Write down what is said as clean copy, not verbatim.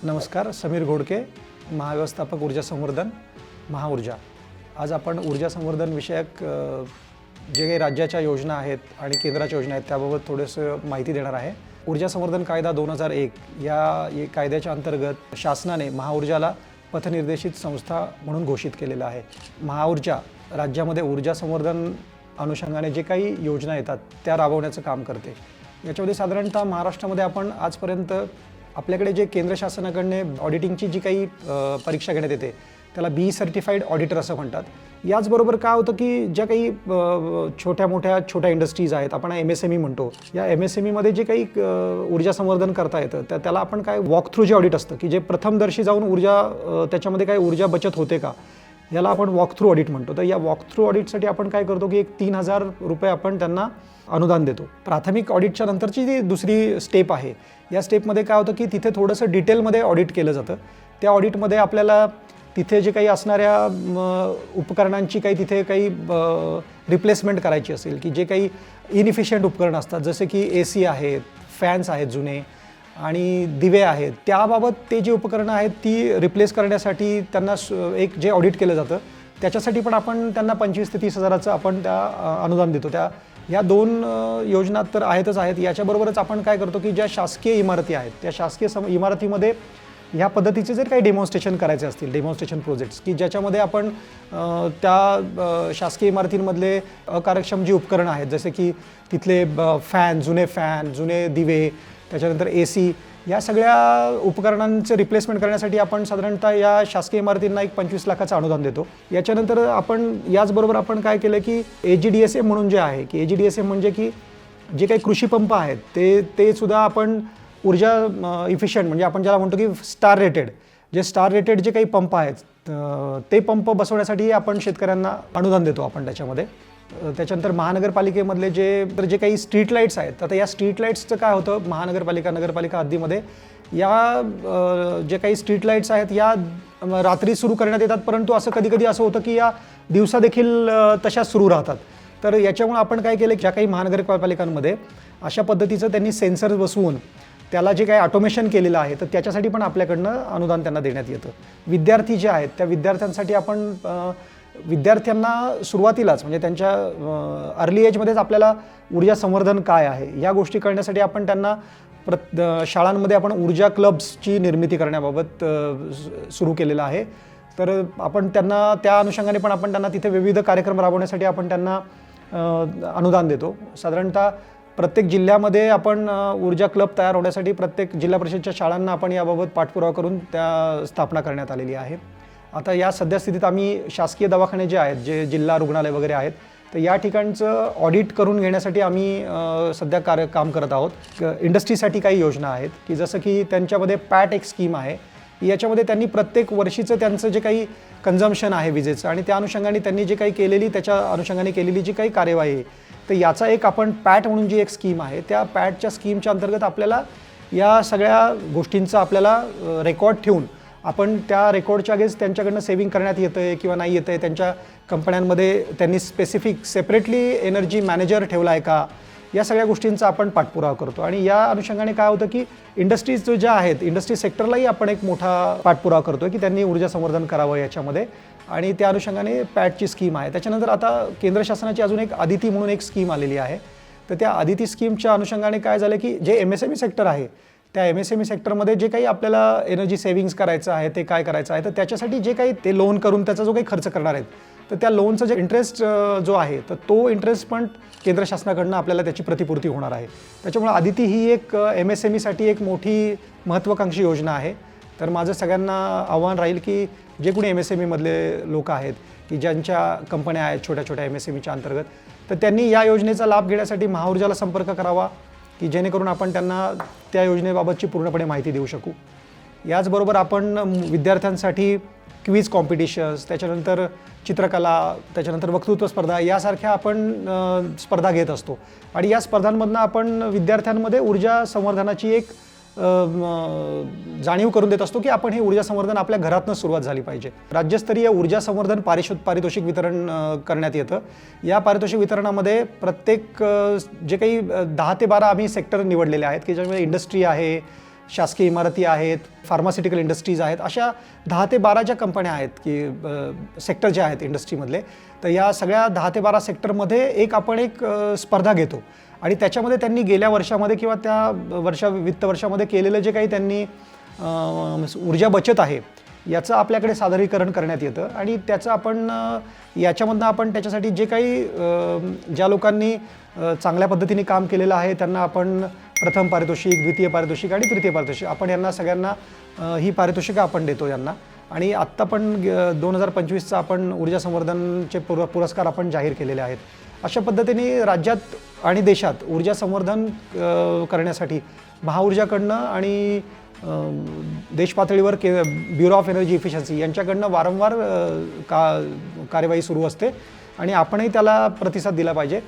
नमस्कार, समीर घोडके, महाव्यवस्थापक ऊर्जा संवर्धन, महाऊर्जा। आज आपण ऊर्जा संवर्धन विषयक जे काही राज्याच्या योजना आहेत आणि केंद्राच्या योजना आहेत त्याबाबत थोडंसं माहिती देणार आहे। ऊर्जा संवर्धन कायदा 2001 या कायद्याच्या अंतर्गत शासनाने महाऊर्जाला पथनिर्देशित संस्था म्हणून घोषित केलेलं आहे। महाऊर्जा राज्यामध्ये ऊर्जा संवर्धन अनुषंगाने जे काही योजना येतात त्या राबवण्याचं काम करते। याच्यामध्ये साधारणतः महाराष्ट्रामध्ये आपण आजपर्यंत आपल्याकडे जे केंद्र शासनाकडने ऑडिटिंगची जी काही परीक्षा घेण्यात येते त्याला बी सर्टिफाईड ऑडिटर असं म्हणतात। याचबरोबर काय होतं की ज्या काही छोट्या इंडस्ट्रीज आहेत, आपण MSME म्हणतो, या MSMEमध्ये जे काही ऊर्जा संवर्धन करता येतं त्याला आपण काय वॉक थ्रू जे ऑडिट असतं की जे प्रथमदर्शी जाऊन ऊर्जा त्याच्यामध्ये काय ऊर्जा बचत होते का याला आपण वॉक थ्रू ऑडिट म्हणतो। तर या वॉक थ्रू ऑडिटसाठी आपण काय करतो की 3000 रुपये आपण त्यांना अनुदान देतो। प्राथमिक ऑडिटच्या नंतरची जी दुसरी स्टेप आहे, या स्टेपमध्ये काय होतं की तिथे थोडंसं डिटेलमध्ये ऑडिट केलं जातं। त्या ऑडिटमध्ये आपल्याला तिथे जे काही असणाऱ्या उपकरणांची तिथे काही रिप्लेसमेंट करायची असेल की जे काही इनइफिशियंट उपकरणं असतात, जसे की AC आहेत, फॅन्स आहेत जुने आणि दिवे आहेत, त्याबाबत ते जे उपकरणं आहेत ती रिप्लेस करण्यासाठी त्यांना एक जे ऑडिट केलं जातं त्याच्यासाठी पण आपण त्यांना 25 ते 30 हजाराचं आपण त्या अनुदान देतो। या दोन योजना तर आहेतच आहेत। याच्याबरोबरच आपण काय करतो की ज्या शासकीय इमारती आहेत त्या शासकीय इमारतीमध्ये ह्या पद्धतीचे जर काही डेमॉन्स्ट्रेशन करायचे असतील, डेमॉन्स्ट्रेशन प्रोजेक्ट्स की ज्याच्यामध्ये आपण त्या शासकीय इमारतींमधले अकार्यक्षम जी उपकरणं आहेत, जसे की तिथले फॅन, जुने दिवे, त्याच्यानंतर AC, या सगळ्या उपकरणांचे रिप्लेसमेंट करण्यासाठी आपण साधारणतः या शासकीय इमारतींना एक 25 लाखाचं अनुदान देतो। याच्यानंतर आपण याचबरोबर आपण काय केलं की AGDSA म्हणून जे आहे की AGDSA म्हणजे की जे काही कृषी पंप आहेत ते सुद्धा आपण ऊर्जा इफिशियंट म्हणजे आपण ज्याला म्हणतो की स्टार रेटेड जे काही पंप आहेत ते पंप बसवण्यासाठी आपण शेतकऱ्यांना अनुदान देतो आपण त्याच्यामध्ये। त्याच्यानंतर महानगरपालिकेमधले जे काही स्ट्रीट लाईट्स आहेत, आता या स्ट्रीट लाईट्सचं काय होतं, नगरपालिका हद्दीमध्ये या जे काही स्ट्रीट लाईट्स आहेत या रात्री सुरू करण्यात येतात, परंतु असं कधी असं होतं की या दिवसा देखील तशाच सुरू राहतात। तर याच्यामुळे आपण काय केलं, ज्या काही महानगरपालिकांमध्ये अशा पद्धतीचं त्यांनी सेन्सर बसवून त्याला जे काही ऑटोमेशन केलेलं आहे तर त्याच्यासाठी पण आपल्याकडनं अनुदान त्यांना देण्यात येतं। विद्यार्थी जे आहेत त्या विद्यार्थ्यांसाठी आपण विद्यार्थ्यांना सुरुवातीलाच म्हणजे त्यांच्या अर्ली एजमध्येच आपल्याला ऊर्जा संवर्धन काय आहे या गोष्टी कळण्यासाठी आपण त्यांना शाळांमध्ये आपण ऊर्जा क्लब्सची निर्मिती करण्याबाबत सुरू केलेलं आहे। तर आपण त्यांना त्या अनुषंगाने पण आपण त्यांना तिथे विविध कार्यक्रम राबवण्यासाठी आपण त्यांना अनुदान देतो। साधारणतः प्रत्येक जिल्ह्यामध्ये आपण ऊर्जा क्लब तयार होण्यासाठी प्रत्येक जिल्हा परिषदच्या शाळांना आपण याबाबत पाठपुरावा करून त्या स्थापना करण्यात आलेली आहे। आता या सद्यस्थितीत आम्ही शासकीय दवाखाने जे आहेत, जे जिल्हा रुग्णालय वगैरे आहेत, तर या ठिकाणचं ऑडिट करून घेण्यासाठी आम्ही सध्या काम करत आहोत। इंडस्ट्रीसाठी काही योजना आहेत की जसं की त्यांच्यामध्ये पॅट एक स्कीम आहे, याच्यामध्ये त्यांनी प्रत्येक वर्षीचं त्यांचं जे काही कन्झम्पशन आहे विजेचं आणि त्या अनुषंगाने त्यांनी जे काही त्याच्या अनुषंगाने केलेली जी काही कार्यवाही आहे, तर याचा एक आपण पॅट म्हणून जी एक स्कीम आहे त्या पॅटच्या स्कीमच्या अंतर्गत आपल्याला या सगळ्या गोष्टींचा आपल्याला रेकॉर्ड ठेवून आपण त्या रेकॉर्डच्या अगेन्स्ट त्यांच्याकडनं सेव्हिंग करण्यात येतं आहे किंवा नाही येतं आहे, त्यांच्या कंपन्यांमध्ये त्यांनी स्पेसिफिक सेपरेटली एनर्जी मॅनेजर ठेवला आहे का, या सगळ्या गोष्टींचा आपण पाठपुरावा करतो। आणि या अनुषंगाने काय होतं की इंडस्ट्रीज ज्या आहेत, इंडस्ट्री सेक्टरलाही आपण एक मोठा पाठपुरावा करतो की त्यांनी ऊर्जा संवर्धन करावं याच्यामध्ये, आणि त्या अनुषंगाने पॅटची स्कीम आहे। त्याच्यानंतर आता केंद्र शासनाची अजून एक आदिती म्हणून एक स्कीम आलेली आहे। तर त्या आदिती स्कीमच्या अनुषंगाने काय झालं की जे MSME सेक्टर आहे त्या MSME सेक्टरमध्ये जे काही आपल्याला एनर्जी सेव्हिंग्स करायचं आहे ते काय करायचं आहे, तर त्याच्यासाठी जे काही ते लोन करून त्याचा जो काही खर्च करणार आहेत तर त्या लोनचा जे इंटरेस्ट जो आहे तर तो इंटरेस्ट पण केंद्र शासनाकडनं आपल्याला त्याची प्रतिपूर्ती होणार आहे। त्याच्यामुळे आदिती ही एक MSMEसाठी एक मोठी महत्त्वाकांक्षी योजना आहे। तर माझं सगळ्यांना आव्हान राहील की जे कोणी MSMEमधले लोक आहेत की ज्यांच्या कंपन्या आहेत छोट्या MSMEच्या अंतर्गत, तर त्यांनी या योजनेचा लाभ घेण्यासाठी महाऊर्जाला संपर्क करावा की जेणेकरून आपण त्यांना त्या योजनेबाबतची पूर्णपणे माहिती देऊ शकू। याचबरोबर आपण विद्यार्थ्यांसाठी क्विज कॉम्पिटिशन्स, त्याच्यानंतर चित्रकला, त्याच्यानंतर वक्तृत्व स्पर्धा यासारख्या आपण स्पर्धा घेत असतो आणि या स्पर्धांमधनं आपण विद्यार्थ्यांमध्ये ऊर्जा संवर्धनाची एक जाणीव करून देत असतो की आपण हे ऊर्जा संवर्धन आपल्या घरातून सुरुवात झाली पाहिजे। राज्यस्तरीय ऊर्जा संवर्धन पारितोषिक वितरण करण्यात येतं। या पारितोषिक वितरणामध्ये प्रत्येक जे काही 10 ते 12 आम्ही सेक्टर निवडलेले आहेत की ज्यामध्ये इंडस्ट्री आहे, शासकीय इमारती आहेत, फार्मास्युटिकल इंडस्ट्रीज आहेत, अशा 10 ते 12 ज्या कंपन्या आहेत की सेक्टर जे आहेत इंडस्ट्रीमधले, तर या सगळ्या 10 ते 12 सेक्टरमध्ये आपण एक स्पर्धा घेतो आणि त्याच्यामध्ये त्यांनी गेल्या वर्षामध्ये किंवा त्या वित्त वर्षामध्ये केलेलं जे काही त्यांनी ऊर्जा बचत आहे याचं आपल्याकडे सादरीकरण करण्यात येतं आणि त्याचं याच्यामधनं आपण त्याच्यासाठी जे काही ज्या लोकांनी चांगल्या पद्धतीने काम केलेलं आहे त्यांना आपण प्रथम पारितोषिक, द्वितीय पारितोषिक आणि तृतीय पारितोषिक आपण यांना सगळ्यांना ही पारितोषिकं आपण देतो यांना. आणि आत्ता पण 2025चा आपण ऊर्जा संवर्धनचे पुरस्कार आपण जाहीर केलेले आहेत. अशा पद्धतीने राज्यात आणि देशात ऊर्जा संवर्धन करण्यासाठी महाऊर्जाकडनं आणि देश पातळीवर ब्युरो ऑफ एनर्जी इफिशियन्सी यांच्याकडनं वारंवार कार्यवाही सुरू असते आणि आपणही त्याला प्रतिसाद दिला पाहिजे.